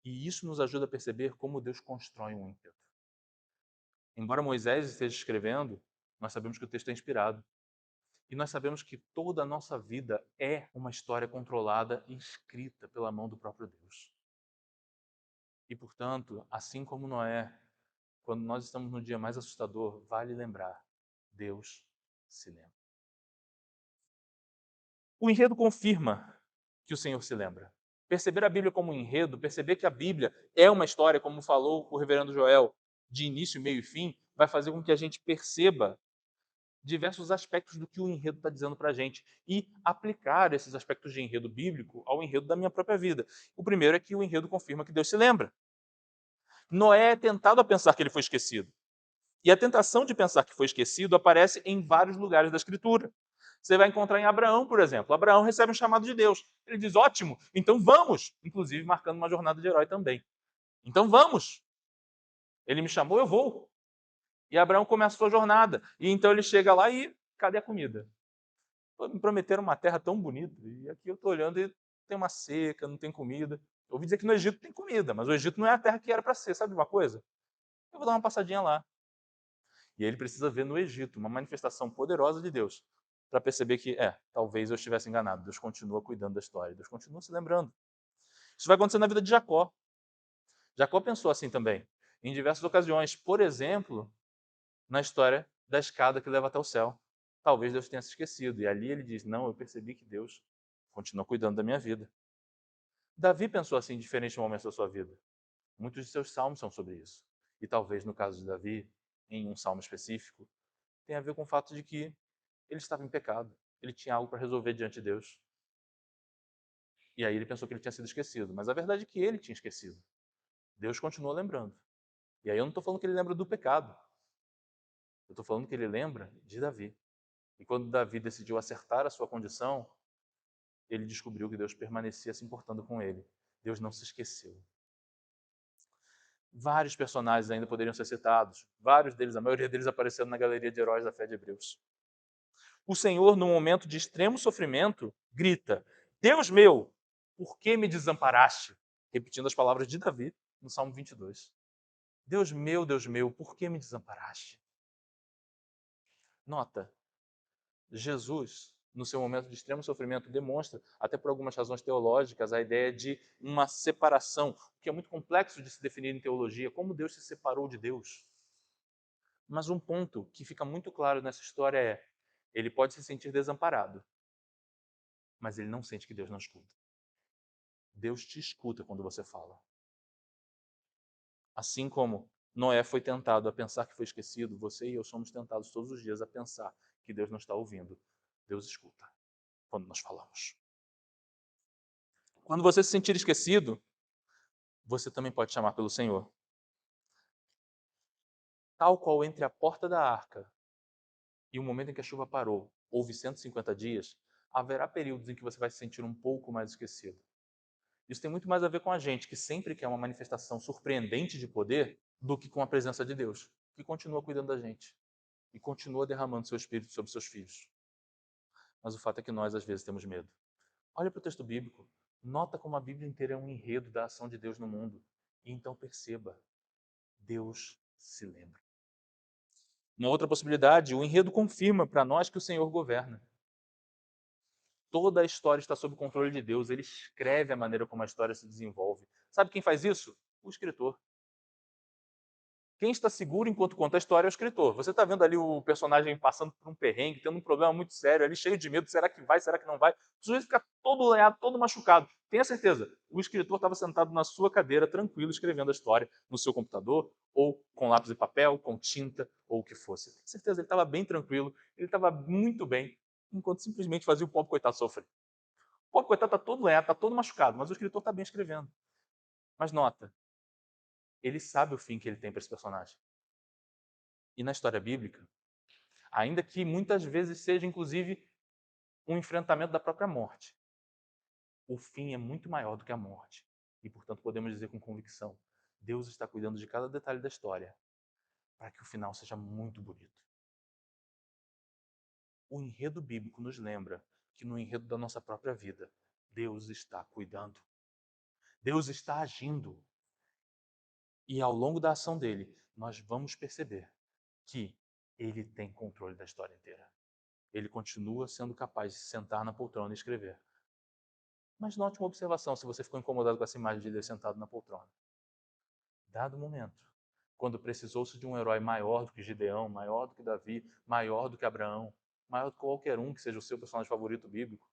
E isso nos ajuda a perceber como Deus constrói um enredo. Embora Moisés esteja escrevendo, nós sabemos que o texto é inspirado. E nós sabemos que toda a nossa vida é uma história controlada e escrita pela mão do próprio Deus. E, portanto, assim como Noé, quando nós estamos no dia mais assustador, vale lembrar, Deus se lembra. O enredo confirma que o Senhor se lembra. Perceber a Bíblia como um enredo, perceber que a Bíblia é uma história, como falou o reverendo Joel, de início, meio e fim, vai fazer com que a gente perceba diversos aspectos do que o enredo está dizendo para a gente e aplicar esses aspectos de enredo bíblico ao enredo da minha própria vida. O primeiro é que o enredo confirma que Deus se lembra. Noé é tentado a pensar que ele foi esquecido. E a tentação de pensar que foi esquecido aparece em vários lugares da Escritura. Você vai encontrar em Abraão, por exemplo. Abraão recebe um chamado de Deus. Ele diz, ótimo, então vamos. Inclusive marcando uma jornada de herói também. Então vamos. Ele me chamou, eu vou. E Abraão começou a jornada. E então ele chega lá e cadê a comida? Me prometeram uma terra tão bonita. E aqui eu estou olhando e tem uma seca, não tem comida. Eu ouvi dizer que no Egito tem comida, mas o Egito não é a terra que era para ser. Sabe uma coisa? Eu vou dar uma passadinha lá. E aí ele precisa ver no Egito uma manifestação poderosa de Deus para perceber que, talvez eu estivesse enganado. Deus continua cuidando da história. Deus continua se lembrando. Isso vai acontecer na vida de Jacó. Jacó pensou assim também, em diversas ocasiões. Por exemplo, na história da escada que leva até o céu. Talvez Deus tenha se esquecido. E ali ele diz, não, eu percebi que Deus continua cuidando da minha vida. Davi pensou assim em diferentes momentos da sua vida. Muitos de seus salmos são sobre isso. E talvez no caso de Davi, em um salmo específico, tenha a ver com o fato de que ele estava em pecado. Ele tinha algo para resolver diante de Deus. E aí ele pensou que ele tinha sido esquecido. Mas a verdade é que ele tinha esquecido. Deus continua lembrando. E aí eu não estou falando que ele lembra do pecado. Eu estou falando que ele lembra de Davi. E quando Davi decidiu acertar a sua condição, ele descobriu que Deus permanecia se importando com ele. Deus não se esqueceu. Vários personagens ainda poderiam ser citados. Vários deles, a maioria deles aparecendo na galeria de heróis da fé de Hebreus. O Senhor, num momento de extremo sofrimento, grita, Deus meu, por que me desamparaste? Repetindo as palavras de Davi no Salmo 22. Deus meu, por que me desamparaste? Nota, Jesus, no seu momento de extremo sofrimento, demonstra, até por algumas razões teológicas, a ideia de uma separação, que é muito complexo de se definir em teologia, como Deus se separou de Deus. Mas um ponto que fica muito claro nessa história é, ele pode se sentir desamparado, mas ele não sente que Deus não escuta. Deus te escuta quando você fala. Assim como Noé foi tentado a pensar que foi esquecido, você e eu somos tentados todos os dias a pensar que Deus não está ouvindo. Deus escuta quando nós falamos. Quando você se sentir esquecido, você também pode chamar pelo Senhor. Tal qual entre a porta da arca e o momento em que a chuva parou, houve 150 dias, haverá períodos em que você vai se sentir um pouco mais esquecido. Isso tem muito mais a ver com a gente, que sempre quer uma manifestação surpreendente de poder, do que com a presença de Deus, que continua cuidando da gente e continua derramando seu espírito sobre seus filhos. Mas o fato é que nós, às vezes, temos medo. Olha para o texto bíblico. Nota como a Bíblia inteira é um enredo da ação de Deus no mundo. E então perceba, Deus se lembra. Uma outra possibilidade, o enredo confirma para nós que o Senhor governa. Toda a história está sob o controle de Deus. Ele escreve a maneira como a história se desenvolve. Sabe quem faz isso? O escritor. Quem está seguro enquanto conta a história é o escritor. Você está vendo ali o personagem passando por um perrengue, tendo um problema muito sério, ali cheio de medo, será que vai, será que não vai? O sujeito fica todo lenhado, todo machucado. Tenha certeza, o escritor estava sentado na sua cadeira, tranquilo, escrevendo a história no seu computador, ou com lápis e papel, com tinta, ou o que fosse. Tenha certeza, ele estava bem tranquilo, ele estava muito bem, enquanto simplesmente fazia o pobre coitado sofrer. O pobre coitado está todo lenhado, está todo machucado, mas o escritor está bem escrevendo. Mas nota, ele sabe o fim que ele tem para esse personagem. E na história bíblica, ainda que muitas vezes seja, inclusive, um enfrentamento da própria morte, o fim é muito maior do que a morte. E, portanto, podemos dizer com convicção, Deus está cuidando de cada detalhe da história para que o final seja muito bonito. O enredo bíblico nos lembra que no enredo da nossa própria vida, Deus está cuidando. Deus está agindo. E ao longo da ação dele, nós vamos perceber que ele tem controle da história inteira. Ele continua sendo capaz de sentar na poltrona e escrever. Mas note uma observação, se você ficou incomodado com essa imagem de ele sentado na poltrona. Dado o momento, quando precisou-se de um herói maior do que Gideão, maior do que Davi, maior do que Abraão, maior do que qualquer um que seja o seu personagem favorito bíblico,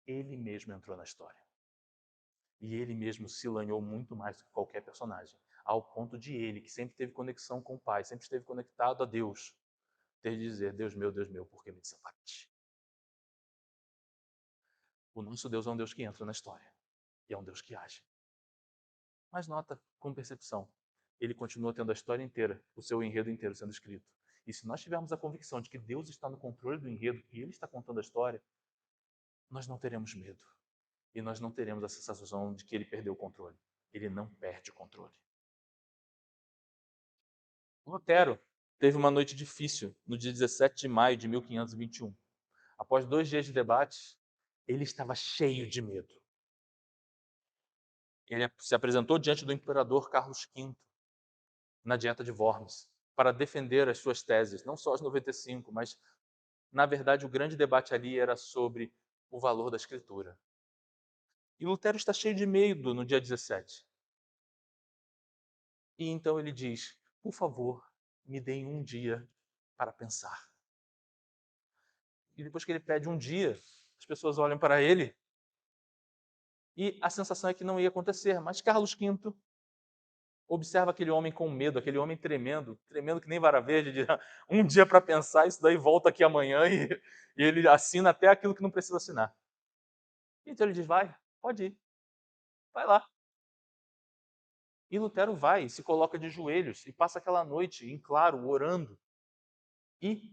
ele mesmo entrou na história. E ele mesmo se lanhou muito mais do que qualquer personagem, ao ponto de ele, que sempre teve conexão com o Pai, sempre esteve conectado a Deus, ter de dizer, Deus meu, por que me desamparaste? O nosso Deus é um Deus que entra na história, e é um Deus que age. Mas nota com percepção, ele continua tendo a história inteira, o seu enredo inteiro sendo escrito. E se nós tivermos a convicção de que Deus está no controle do enredo e Ele está contando a história, nós não teremos medo. E nós não teremos a sensação de que Ele perdeu o controle. Ele não perde o controle. Lutero teve uma noite difícil no dia 17 de maio de 1521. Após 2 dias de debate, ele estava cheio de medo. Ele se apresentou diante do imperador Carlos V na Dieta de Worms para defender as suas teses, não só as 95, mas, na verdade, o grande debate ali era sobre o valor da escritura. E Lutero está cheio de medo no dia 17. E então ele diz, por favor, me deem um dia para pensar. E depois que ele pede um dia, as pessoas olham para ele e a sensação é que não ia acontecer. Mas Carlos V observa aquele homem com medo, aquele homem tremendo, tremendo que nem vara verde, de um dia para pensar, isso daí volta aqui amanhã e ele assina até aquilo que não precisa assinar. Então ele diz, vai, pode ir, vai lá. E Lutero vai, se coloca de joelhos e passa aquela noite em claro, orando. E,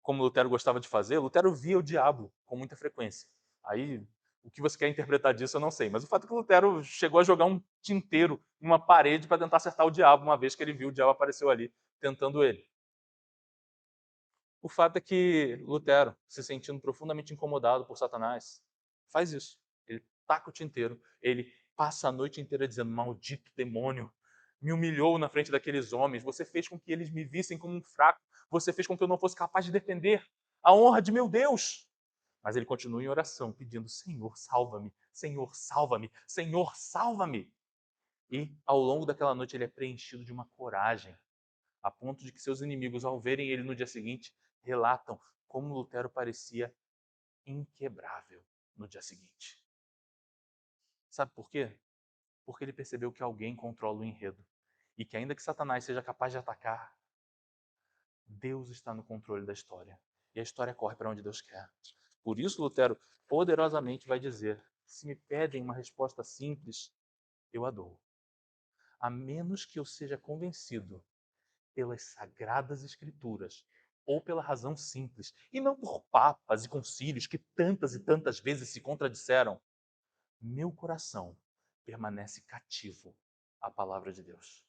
como Lutero gostava de fazer, Lutero via o diabo com muita frequência. Aí, o que você quer interpretar disso eu não sei, mas o fato é que Lutero chegou a jogar um tinteiro em uma parede para tentar acertar o diabo, uma vez que ele viu o diabo apareceu ali, tentando ele. O fato é que Lutero, se sentindo profundamente incomodado por Satanás, faz isso. Ele taca o tinteiro, ele passa a noite inteira dizendo, maldito demônio, me humilhou na frente daqueles homens, você fez com que eles me vissem como um fraco, você fez com que eu não fosse capaz de defender a honra de meu Deus. Mas ele continua em oração, pedindo, Senhor, salva-me, Senhor, salva-me, Senhor, salva-me. E ao longo daquela noite ele é preenchido de uma coragem, a ponto de que seus inimigos, ao verem ele no dia seguinte, relatam como Lutero parecia inquebrável no dia seguinte. Sabe por quê? Porque ele percebeu que alguém controla o enredo e que ainda que Satanás seja capaz de atacar, Deus está no controle da história e a história corre para onde Deus quer. Por isso Lutero poderosamente vai dizer, se me pedem uma resposta simples, eu a dou. A menos que eu seja convencido pelas sagradas escrituras, ou pela razão simples, e não por papas e concílios que tantas e tantas vezes se contradisseram, meu coração permanece cativo à palavra de Deus.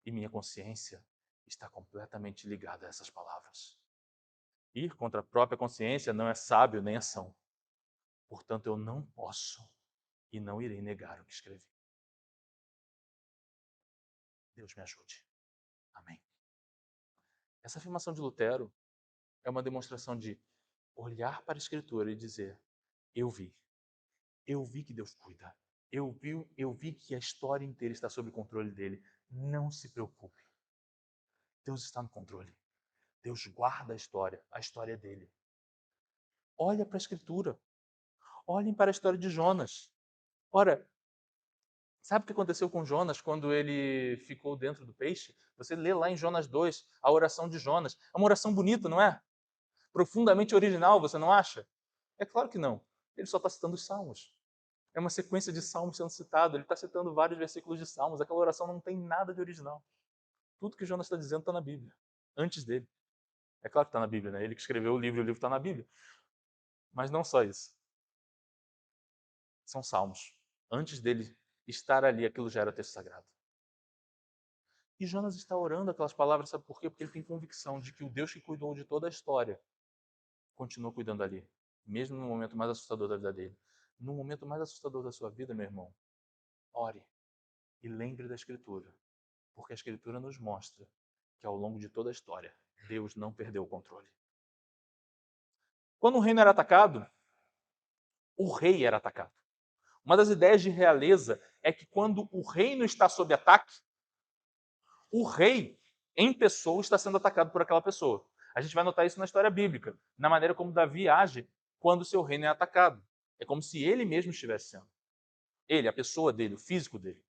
E minha consciência está completamente ligada a essas palavras. Ir contra a própria consciência não é sábio nem ação. Portanto, eu não posso e não irei negar o que escrevi. Deus me ajude. Amém. Essa afirmação de Lutero é uma demonstração de olhar para a Escritura e dizer: eu vi. Eu vi que Deus cuida. Eu vi que a história inteira está sob o controle dele. Não se preocupe. Deus está no controle. Deus guarda a história dele. Olha para a Escritura. Olhem para a história de Jonas. Ora, sabe o que aconteceu com Jonas quando ele ficou dentro do peixe? Você lê lá em Jonas 2, a oração de Jonas. É uma oração bonita, não é? Profundamente original, você não acha? É claro que não. Ele só está citando os salmos. É uma sequência de salmos sendo citado. Ele está citando vários versículos de salmos. Aquela oração não tem nada de original. Tudo que Jonas está dizendo está na Bíblia. Antes dele. É claro que está na Bíblia, né? Ele que escreveu o livro está na Bíblia. Mas não só isso. São salmos. Antes dele estar ali, aquilo já era texto sagrado. E Jonas está orando aquelas palavras, sabe por quê? Porque ele tem convicção de que o Deus que cuidou de toda a história continua cuidando ali. Mesmo no momento mais assustador da vida dele. No momento mais assustador da sua vida, meu irmão, ore e lembre da Escritura. Porque a Escritura nos mostra que ao longo de toda a história, Deus não perdeu o controle. Quando o reino era atacado, o rei era atacado. Uma das ideias de realeza é que quando o reino está sob ataque, o rei, em pessoa, está sendo atacado por aquela pessoa. A gente vai notar isso na história bíblica, na maneira como Davi age quando o seu reino é atacado. É como se ele mesmo estivesse sendo. Ele, a pessoa dele, o físico dele.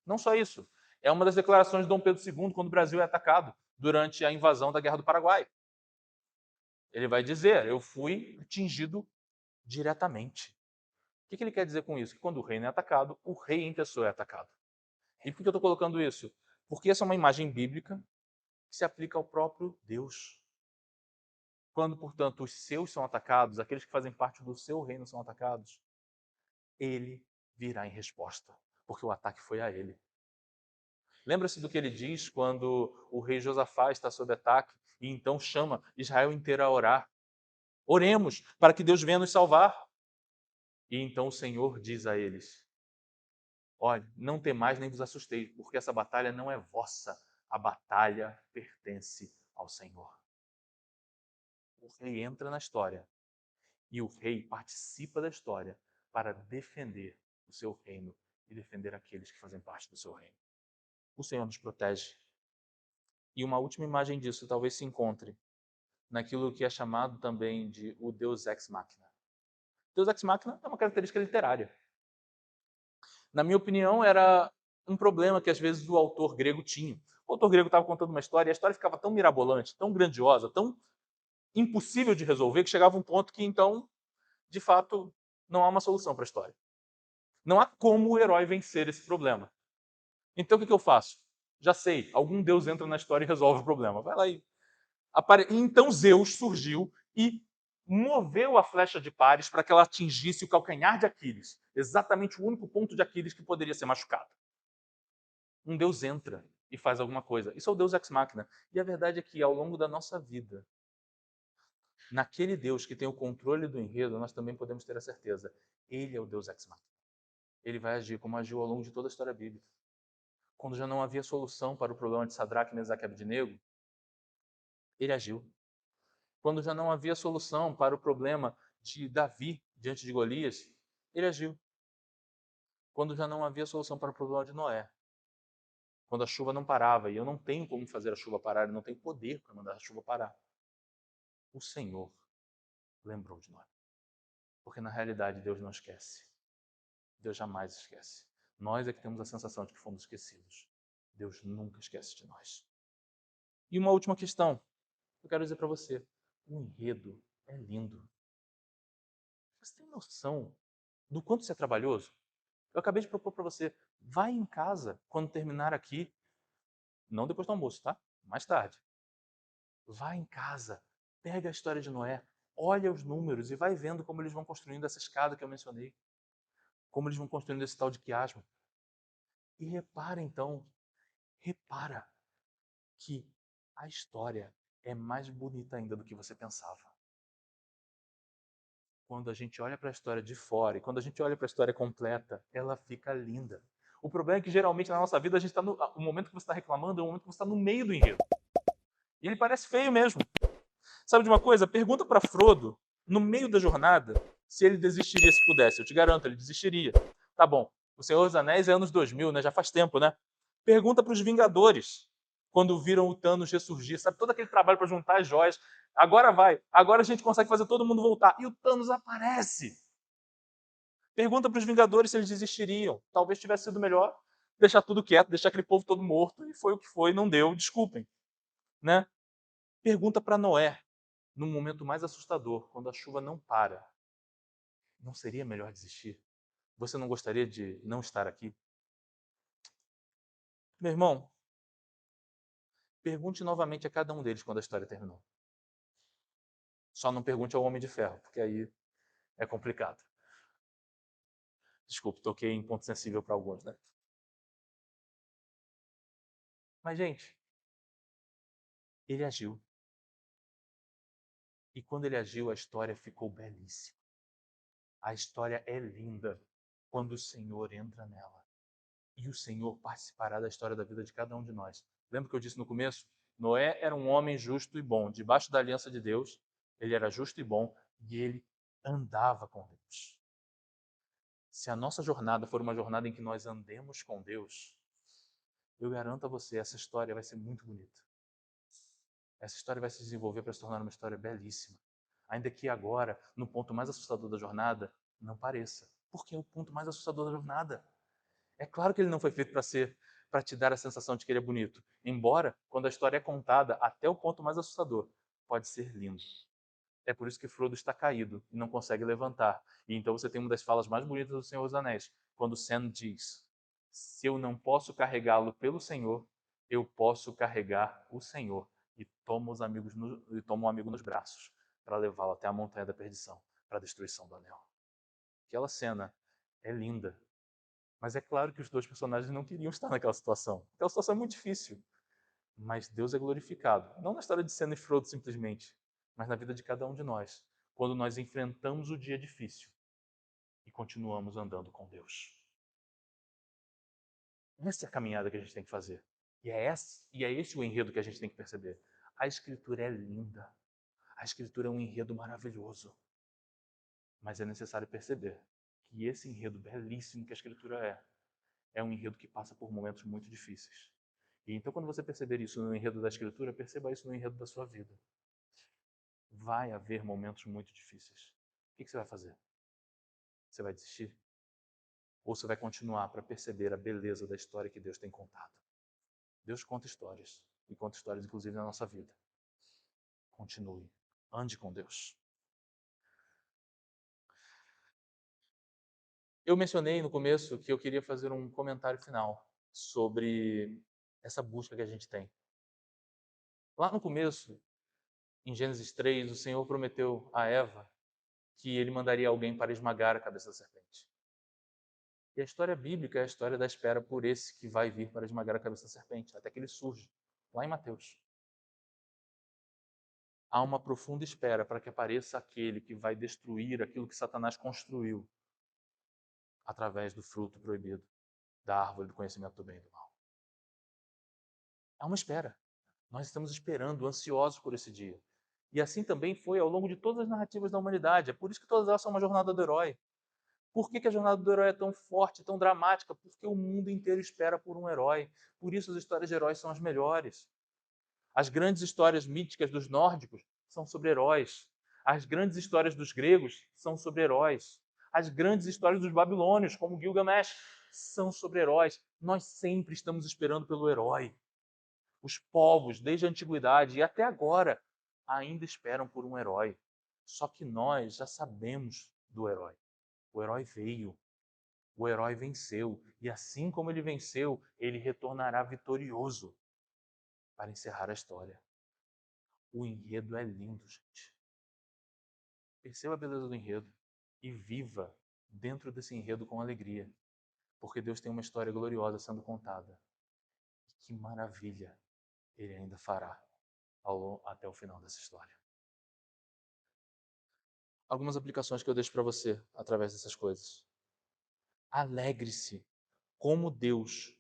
Não só isso. É uma das declarações de Dom Pedro II quando o Brasil é atacado durante a invasão da Guerra do Paraguai. Ele vai dizer: eu fui atingido diretamente. O que ele quer dizer com isso? Que quando o reino é atacado, o rei em pessoa é atacado. E por que eu estou colocando isso? Porque essa é uma imagem bíblica que se aplica ao próprio Deus. Quando, portanto, os seus são atacados, aqueles que fazem parte do seu reino são atacados, ele virá em resposta, porque o ataque foi a ele. Lembra-se do que ele diz quando o rei Josafá está sob ataque e então chama Israel inteira a orar. Oremos para que Deus venha nos salvar. E então o Senhor diz a eles: olhe, não temais nem vos assusteis, porque essa batalha não é vossa, a batalha pertence ao Senhor. O rei entra na história e o rei participa da história para defender o seu reino e defender aqueles que fazem parte do seu reino. O Senhor nos protege. E uma última imagem disso talvez se encontre naquilo que é chamado também de o Deus Ex Machina. Deus Ex Machina é uma característica literária. Na minha opinião, era um problema que às vezes o autor grego tinha. O autor grego estava contando uma história e a história ficava tão mirabolante, tão grandiosa, tão impossível de resolver, que chegava um ponto que então, de fato, não há uma solução para a história. Não há como o herói vencer esse problema. Então o que eu faço? Já sei, algum deus entra na história e resolve o problema. Vai lá e então Zeus surgiu e moveu a flecha de Paris para que ela atingisse o calcanhar de Aquiles, exatamente o único ponto de Aquiles que poderia ser machucado. Um Deus entra e faz alguma coisa. Isso é o Deus ex machina. E a verdade é que ao longo da nossa vida, naquele Deus que tem o controle do enredo, nós também podemos ter a certeza, ele é o Deus ex machina. Ele vai agir como agiu ao longo de toda a história bíblica. Quando já não havia solução para o problema de Sadraque, Mesaque e Abednego, ele agiu. Quando já não havia solução para o problema de Davi diante de Golias, ele agiu. Quando já não havia solução para o problema de Noé, quando a chuva não parava, e eu não tenho como fazer a chuva parar, eu não tenho poder para mandar a chuva parar, o Senhor lembrou de nós. Porque na realidade Deus não esquece. Deus jamais esquece. Nós é que temos a sensação de que fomos esquecidos. Deus nunca esquece de nós. E uma última questão, eu quero dizer para você, o enredo é lindo. Você tem noção do quanto isso é trabalhoso? Eu acabei de propor para você, vai em casa quando terminar aqui, não depois do almoço, tá? Mais tarde. Vai em casa, pega a história de Noé, olha os números e vai vendo como eles vão construindo essa escada que eu mencionei. como eles vão construindo esse tal de quiasma. E repara então, repara que a história é mais bonita ainda do que você pensava. Quando a gente olha para a história de fora e quando a gente olha para a história completa, ela fica linda. O problema é que geralmente na nossa vida a gente está o momento que você está reclamando é o momento que você está no meio do enredo. E ele parece feio mesmo. Sabe de uma coisa? Pergunta para Frodo, no meio da jornada, se ele desistiria se pudesse. Eu te garanto, ele desistiria. Tá bom. O Senhor dos Anéis é anos 2000, né? Já faz tempo, né? Pergunta para os Vingadores, quando viram o Thanos ressurgir. Sabe, todo aquele trabalho para juntar as joias. Agora vai. Agora a gente consegue fazer todo mundo voltar. E o Thanos aparece. Pergunta para os Vingadores se eles desistiriam. Talvez tivesse sido melhor deixar tudo quieto, deixar aquele povo todo morto. E foi o que foi, não deu, desculpem. Né? Pergunta para Noé, no momento mais assustador, quando a chuva não para. Não seria melhor desistir? Você não gostaria de não estar aqui? Meu irmão, pergunte novamente a cada um deles quando a história terminou. Só não pergunte ao Homem de Ferro, porque aí é complicado. Desculpe, toquei em ponto sensível para alguns, né? Mas, gente, ele agiu. E quando ele agiu, a história ficou belíssima. A história é linda quando o Senhor entra nela. E o Senhor participará da história da vida de cada um de nós. Lembra que eu disse no começo? Noé era um homem justo e bom. Debaixo da aliança de Deus, ele era justo e bom e ele andava com Deus. Se a nossa jornada for uma jornada em que nós andemos com Deus, eu garanto a você, essa história vai ser muito bonita. Essa história vai se desenvolver para se tornar uma história belíssima. Ainda que agora, no ponto mais assustador da jornada, não pareça. Porque é o ponto mais assustador da jornada. É claro que ele não foi feito para te dar a sensação de que ele é bonito. Embora, quando a história é contada até o ponto mais assustador, pode ser lindo. É por isso que Frodo está caído e não consegue levantar. E então você tem uma das falas mais bonitas do Senhor dos Anéis, quando Sam diz: se eu não posso carregá-lo pelo Senhor, eu posso carregar o Senhor. E toma um amigo nos braços para levá-lo até a montanha da perdição, para a destruição do anel. Aquela cena é linda. Mas é claro que os dois personagens não queriam estar naquela situação. Aquela situação é muito difícil. Mas Deus é glorificado. Não na história de Sam e Frodo simplesmente, mas na vida de cada um de nós. Quando nós enfrentamos o dia difícil e continuamos andando com Deus. Essa é a caminhada que a gente tem que fazer. E é esse o enredo que a gente tem que perceber. A Escritura é linda. A Escritura é um enredo maravilhoso. Mas é necessário perceber que esse enredo belíssimo que a Escritura é um enredo que passa por momentos muito difíceis. E então, quando você perceber isso no enredo da Escritura, perceba isso no enredo da sua vida. Vai haver momentos muito difíceis. O que você vai fazer? Você vai desistir? Ou você vai continuar para perceber a beleza da história que Deus tem contado? Deus conta histórias, e conta histórias inclusive na nossa vida. Continue. Ande com Deus. Eu mencionei no começo que eu queria fazer um comentário final sobre essa busca que a gente tem. Lá no começo, em Gênesis 3, o Senhor prometeu a Eva que ele mandaria alguém para esmagar a cabeça da serpente. E a história bíblica é a história da espera por esse que vai vir para esmagar a cabeça da serpente, até que ele surge, lá em Mateus. Há uma profunda espera para que apareça aquele que vai destruir aquilo que Satanás construiu através do fruto proibido da árvore do conhecimento do bem e do mal. Há uma espera. Nós estamos esperando, ansiosos por esse dia. E assim também foi ao longo de todas as narrativas da humanidade. É por isso que todas elas são uma jornada do herói. Por que a jornada do herói é tão forte, tão dramática? Porque o mundo inteiro espera por um herói. Por isso as histórias de heróis são as melhores. As grandes histórias míticas dos nórdicos são sobre heróis. As grandes histórias dos gregos são sobre heróis. As grandes histórias dos babilônios, como Gilgamesh, são sobre heróis. Nós sempre estamos esperando pelo herói. Os povos, desde a antiguidade e até agora, ainda esperam por um herói. Só que nós já sabemos do herói. O herói veio. O herói venceu. E assim como ele venceu, ele retornará vitorioso para encerrar a história. O enredo é lindo, gente. Perceba a beleza do enredo e viva dentro desse enredo com alegria, porque Deus tem uma história gloriosa sendo contada. E que maravilha Ele ainda fará até o final dessa história. Algumas aplicações que eu deixo para você através dessas coisas. Alegre-se como Deus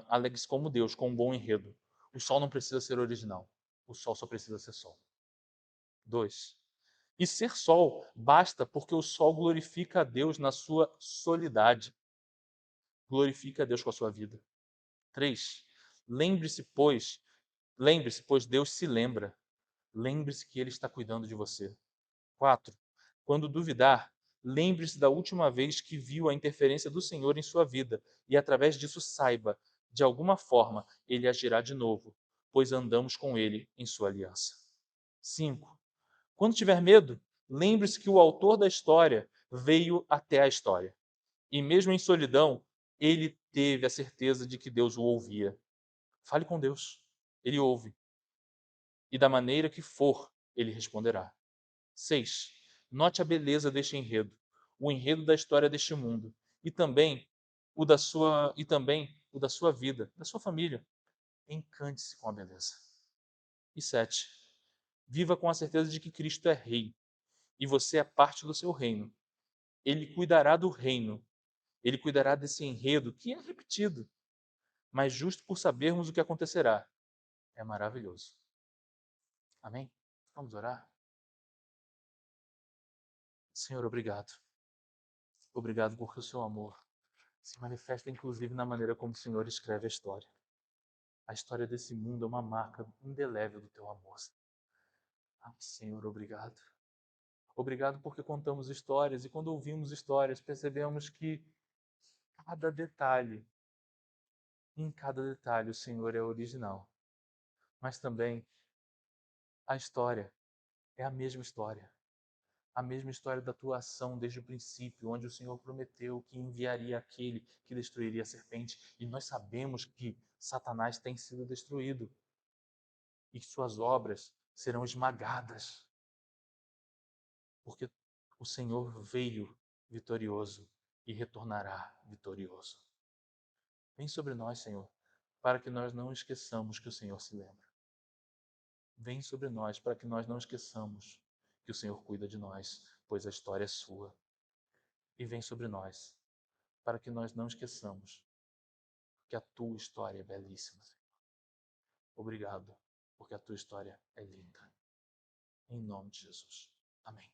alegre-se como Deus com um bom enredo. O sol não precisa ser original. O sol só precisa ser sol. 2. E ser sol basta porque o sol glorifica a Deus na sua solidade. Glorifica a Deus com a sua vida. 3. Lembre-se, pois, lembre-se, pois Deus se lembra. Lembre-se que Ele está cuidando de você. 4. Quando duvidar, lembre-se da última vez que viu a interferência do Senhor em sua vida e, através disso, saiba, de alguma forma, Ele agirá de novo, pois andamos com Ele em sua aliança. 5. Quando tiver medo, lembre-se que o autor da história veio até a história. E mesmo em solidão, ele teve a certeza de que Deus o ouvia. Fale com Deus. Ele ouve. E da maneira que for, ele responderá. 6. Note a beleza deste enredo, o enredo da história deste mundo e também o da sua vida, da sua família. Encante-se com a beleza. E 7. Viva com a certeza de que Cristo é rei e você é parte do seu reino. Ele cuidará do reino. Ele cuidará desse enredo que é repetido, mas justo por sabermos o que acontecerá. É maravilhoso. Amém? Vamos orar? Senhor, obrigado. Obrigado porque o seu amor se manifesta inclusive na maneira como o Senhor escreve a história. A história desse mundo é uma marca indelével do teu amor. Ah, Senhor, obrigado. Obrigado porque contamos histórias e quando ouvimos histórias percebemos que cada detalhe, em cada detalhe o Senhor é original. Mas também a história é a mesma história. A mesma história da tua ação desde o princípio, onde o Senhor prometeu que enviaria aquele que destruiria a serpente. E nós sabemos que Satanás tem sido destruído e que suas obras serão esmagadas, porque o Senhor veio vitorioso e retornará vitorioso. Vem sobre nós, Senhor, para que nós não esqueçamos que o Senhor se lembra. Vem sobre nós para que nós não esqueçamos que o Senhor cuida de nós, pois a história é sua. E vem sobre nós para que nós não esqueçamos que a tua história é belíssima, Senhor. Obrigado, porque a tua história é linda. Em nome de Jesus. Amém.